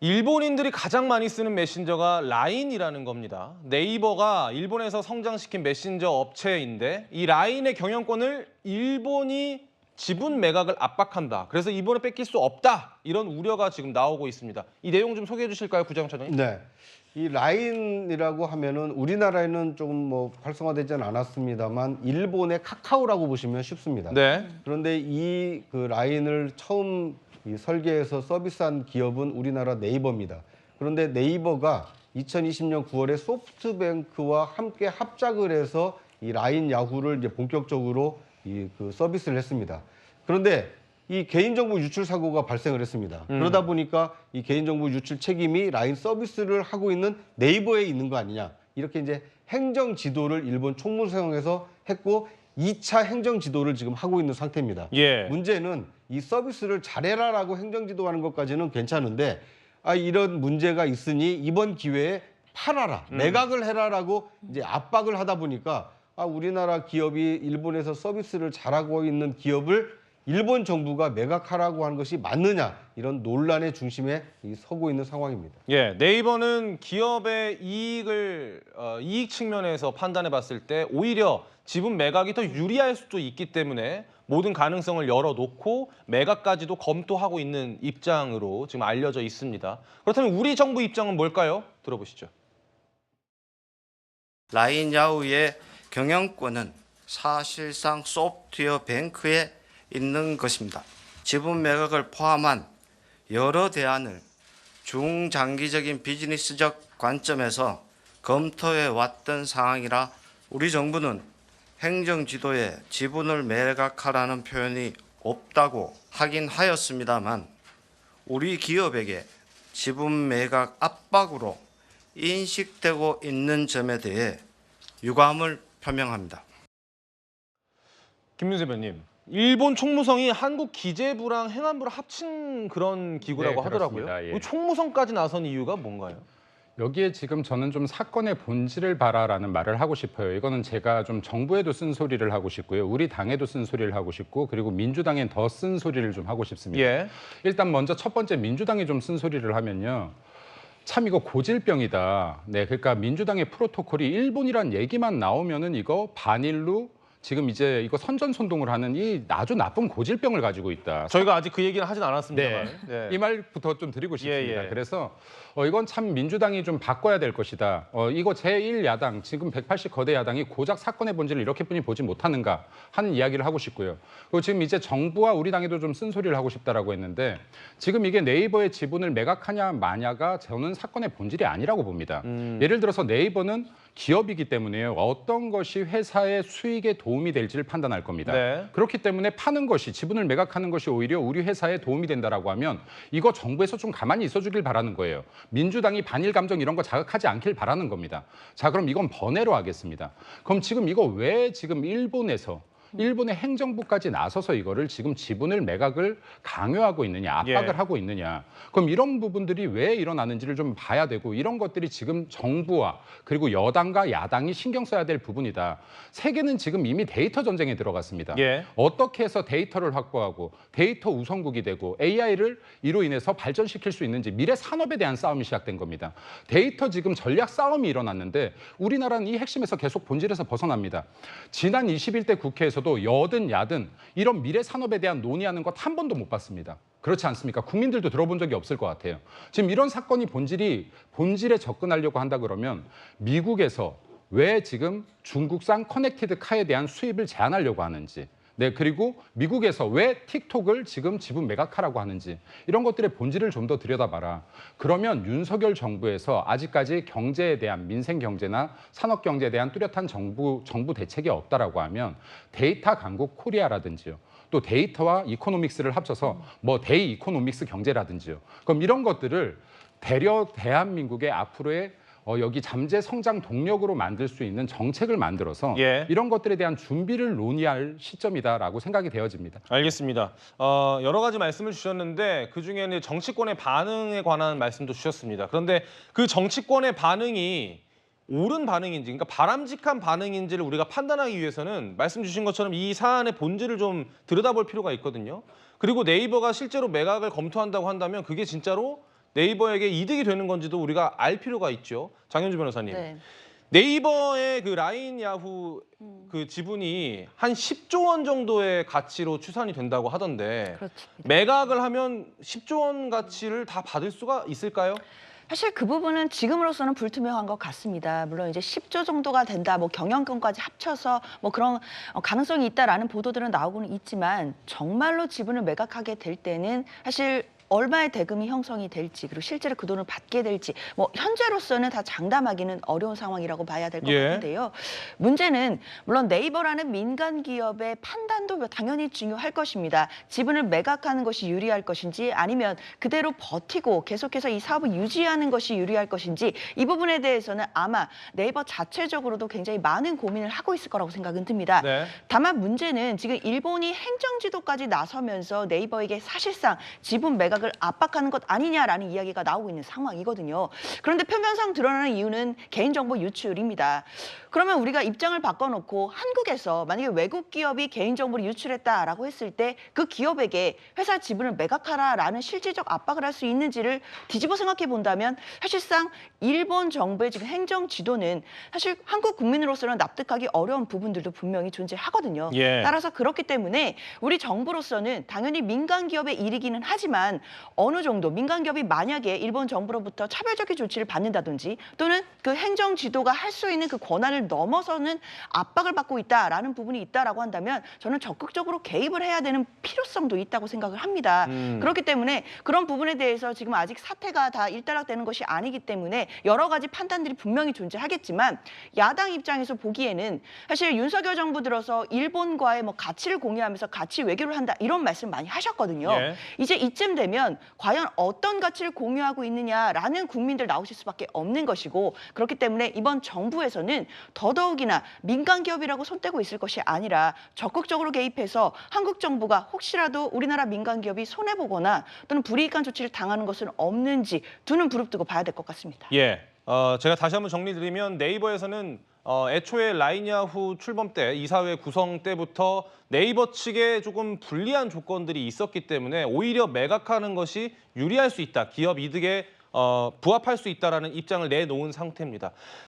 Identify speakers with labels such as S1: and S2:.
S1: 일본인들이 가장 많이 쓰는 메신저가 라인이라는 겁니다. 네이버가 일본에서 성장시킨 메신저 업체인데 이 라인의 경영권을 일본이 지분 매각을 압박한다. 그래서 이번에 뺏길 수 없다. 이런 우려가 지금 나오고 있습니다. 이 내용 좀 소개해 주실까요, 구장차장님?
S2: 네. 이 라인이라고 하면은 우리나라에는 조금 뭐 활성화되지는 않았습니다만 일본의 카카오라고 보시면 쉽습니다.
S1: 네.
S2: 그런데 이 그 라인을 처음 설계해서 서비스한 기업은 우리나라 네이버입니다. 그런데 네이버가 2020년 9월에 소프트뱅크와 함께 합작을 해서 이 라인 야후를 이제 본격적으로 그 서비스를 했습니다. 그런데 이 개인정보 유출 사고가 발생을 했습니다. 그러다 보니까 이 개인정보 유출 책임이 라인 서비스를 하고 있는 네이버에 있는 거 아니냐. 이렇게 이제 행정 지도를 일본 총무성에서 했고 2차 행정 지도를 지금 하고 있는 상태입니다.
S1: 예.
S2: 문제는 이 서비스를 잘해라라고 행정 지도하는 것까지는 괜찮은데 이런 문제가 있으니 이번 기회에 팔아라, 매각을 해라라고 이제 압박을 하다 보니까 우리나라 기업이 일본에서 서비스를 잘하고 있는 기업을 일본 정부가 매각하라고 하는 것이 맞느냐 이런 논란의 중심에 서고 있는 상황입니다.
S1: 예, 네이버는 기업의 이익 측면에서 판단해 봤을 때 오히려 지분 매각이 더 유리할 수도 있기 때문에 모든 가능성을 열어놓고 매각까지도 검토하고 있는 입장으로 지금 알려져 있습니다. 그렇다면 우리 정부 입장은 뭘까요? 들어보시죠.
S3: 라인 야후의 경영권은 사실상 소프트웨어 뱅크에 있는 것입니다. 지분 매각을 포함한 여러 대안을 중장기적인 비즈니스적 관점에서 검토해 왔던 상황이라 우리 정부는 행정 지도에 지분을 매각하라는 표현이 없다고 하긴 하였습니다만 우리 기업에게 지분 매각 압박으로 인식되고 있는 점에 대해 유감을 표명합니다.
S1: 김윤세 변님, 일본 총무성이 한국 기재부랑 행안부를 합친 그런 기구라고
S4: 네,
S1: 하더라고요.
S4: 그렇습니다. 예.
S1: 총무성까지 나선 이유가 뭔가요?
S4: 여기에 지금 저는 좀 사건의 본질을 봐라라는 말을 하고 싶어요. 이거는 제가 좀 정부에도 쓴소리를 하고 싶고요. 우리 당에도 쓴소리를 하고 싶고 그리고 민주당엔 더 쓴소리를 좀 하고 싶습니다.
S1: 예.
S4: 일단 먼저 첫 번째 민주당이 좀 쓴소리를 하면요. 참 이거 고질병이다. 네, 그러니까 민주당의 프로토콜이 일본이란 얘기만 나오면은 이거 반일로 지금 이제 이거 선전선동을 하는 이 아주 나쁜 고질병을 가지고 있다.
S1: 저희가 아직 그 얘기는 하진 않았습니다만.
S4: 네. 이 말부터 좀 드리고 싶습니다.
S1: 예.
S4: 그래서 이건 참 민주당이 좀 바꿔야 될 것이다. 이거 제1야당, 지금 180 거대 야당이 고작 사건의 본질을 이렇게뿐이 보지 못하는가 하는 이야기를 하고 싶고요. 그리고 지금 이제 정부와 우리 당에도 좀 쓴소리를 하고 싶다라고 했는데 지금 이게 네이버의 지분을 매각하냐 마냐가 저는 사건의 본질이 아니라고 봅니다. 예를 들어서 네이버는 기업이기 때문에요. 어떤 것이 회사의 수익에 도움이 될지를 판단할 겁니다.
S1: 네.
S4: 그렇기 때문에 파는 것이 지분을 매각하는 것이 오히려 우리 회사에 도움이 된다라고 하면 이거 정부에서 좀 가만히 있어주길 바라는 거예요. 민주당이 반일 감정 이런 거 자극하지 않길 바라는 겁니다. 자, 그럼 이건 번외로 하겠습니다. 그럼 지금 이거 왜 지금 일본의 행정부까지 나서서 이거를 지금 지분을 매각을 강요하고 있느냐, 압박을 하고 있느냐. 그럼 이런 부분들이 왜 일어나는지를 좀 봐야 되고 이런 것들이 지금 정부와 그리고 여당과 야당이 신경 써야 될 부분이다. 세계는 지금 이미 데이터 전쟁에 들어갔습니다.
S1: 예.
S4: 어떻게 해서 데이터를 확보하고 데이터 우선국이 되고 AI를 이로 인해서 발전시킬 수 있는지 미래 산업에 대한 싸움이 시작된 겁니다. 데이터 지금 전략 싸움이 일어났는데 우리나라는 이 핵심에서 계속 본질에서 벗어납니다. 지난 21대 국회에서도 여든 야든 이런 미래 산업에 대한 논의하는 것 한 번도 못 봤습니다. 그렇지 않습니까? 국민들도 들어본 적이 없을 것 같아요. 지금 이런 사건이 본질에 접근하려고 한다 그러면 미국에서 왜 지금 중국산 커넥티드 카에 대한 수입을 제한하려고 하는지 네, 그리고 미국에서 왜 틱톡을 지금 지분 매각하라고 하는지 이런 것들의 본질을 좀 더 들여다봐라. 그러면 윤석열 정부에서 아직까지 경제에 대한 민생 경제나 산업 경제에 대한 뚜렷한 정부 대책이 없다라고 하면 데이터 강국 코리아라든지요. 또 데이터와 이코노믹스를 합쳐서 뭐 데이 이코노믹스 경제라든지요. 그럼 이런 것들을 대한민국의 앞으로의 여기 잠재 성장 동력으로 만들 수 있는 정책을 만들어서 이런 것들에 대한 준비를 논의할 시점이다라고 생각이 되어집니다.
S1: 알겠습니다. 여러 가지 말씀을 주셨는데 그중에는 정치권의 반응에 관한 말씀도 주셨습니다. 그런데 그 정치권의 반응이 옳은 반응인지, 그러니까 바람직한 반응인지를 우리가 판단하기 위해서는 말씀 주신 것처럼 이 사안의 본질을 좀 들여다볼 필요가 있거든요. 그리고 네이버가 실제로 매각을 검토한다고 한다면 그게 진짜로 네이버에게 이득이 되는 건지도 우리가 알 필요가 있죠. 장현주 변호사님.
S5: 네.
S1: 네이버의 그 라인 야후 그 지분이 한 10조 원 정도의 가치로 추산이 된다고 하던데
S5: 그렇습니다.
S1: 매각을 하면 10조 원 가치를 다 받을 수가 있을까요?
S5: 사실 그 부분은 지금으로서는 불투명한 것 같습니다. 물론 이제 10조 정도가 된다, 뭐 경영권까지 합쳐서 뭐 그런 가능성이 있다라는 보도들은 나오고는 있지만 정말로 지분을 매각하게 될 때는 사실 얼마의 대금이 형성이 될지 그리고 실제로 그 돈을 받게 될지 뭐 현재로서는 다 장담하기는 어려운 상황이라고 봐야 될 것
S1: 예.
S5: 같은데요. 문제는 물론 네이버라는 민간 기업의 판단도 당연히 중요할 것입니다. 지분을 매각하는 것이 유리할 것인지 아니면 그대로 버티고 계속해서 이 사업을 유지하는 것이 유리할 것인지 이 부분에 대해서는 아마 네이버 자체적으로도 굉장히 많은 고민을 하고 있을 거라고 생각은 듭니다.
S1: 네.
S5: 다만 문제는 지금 일본이 행정지도까지 나서면서 네이버에게 사실상 지분 매각을 압박하는 것 아니냐라는 이야기가 나오고 있는 상황이거든요. 그런데 표면상 드러나는 이유는 개인정보 유출입니다. 그러면 우리가 입장을 바꿔놓고 한국에서 만약에 외국 기업이 개인정보를 유출했다라고 했을 때 그 기업에게 회사 지분을 매각하라라는 실질적 압박을 할 수 있는지를 뒤집어 생각해 본다면 사실상 일본 정부의 지금 행정 지도는 사실 한국 국민으로서는 납득하기 어려운 부분들도 분명히 존재하거든요.
S1: 예.
S5: 따라서 그렇기 때문에 우리 정부로서는 당연히 민간 기업의 일이기는 하지만 어느 정도 민간 기업이 만약에 일본 정부로부터 차별적인 조치를 받는다든지 또는 그 행정 지도가 할 수 있는 그 권한을 넘어서는 압박을 받고 있다라는 부분이 있다라고 한다면 저는 적극적으로 개입을 해야 되는 필요성도 있다고 생각을 합니다. 그렇기 때문에 그런 부분에 대해서 지금 아직 사태가 다 일단락되는 것이 아니기 때문에 여러 가지 판단들이 분명히 존재하겠지만 야당 입장에서 보기에는 사실 윤석열 정부 들어서 일본과의 뭐 가치를 공유하면서 가치 외교를 한다 이런 말씀 많이 하셨거든요.
S1: 예.
S5: 이제 이쯤 되면 과연 어떤 가치를 공유하고 있느냐라는 국민들 나오실 수밖에 없는 것이고 그렇기 때문에 이번 정부에서는 더더욱이나 민간 기업이라고 손떼고 있을 것이 아니라 적극적으로 개입해서 한국 정부가 혹시라도 우리나라 민간 기업이 손해보거나 또는 불이익한 조치를 당하는 것은 없는지 두 눈 부릅뜨고 봐야 될 것 같습니다.
S1: 예. 제가 다시 한번 정리드리면 네이버에서는 애초에 라인야후 출범 때 이사회 구성 때부터 네이버 측에 조금 불리한 조건들이 있었기 때문에 오히려 매각하는 것이 유리할 수 있다. 기업 이득에 부합할 수 있다라는 입장을 내놓은 상태입니다.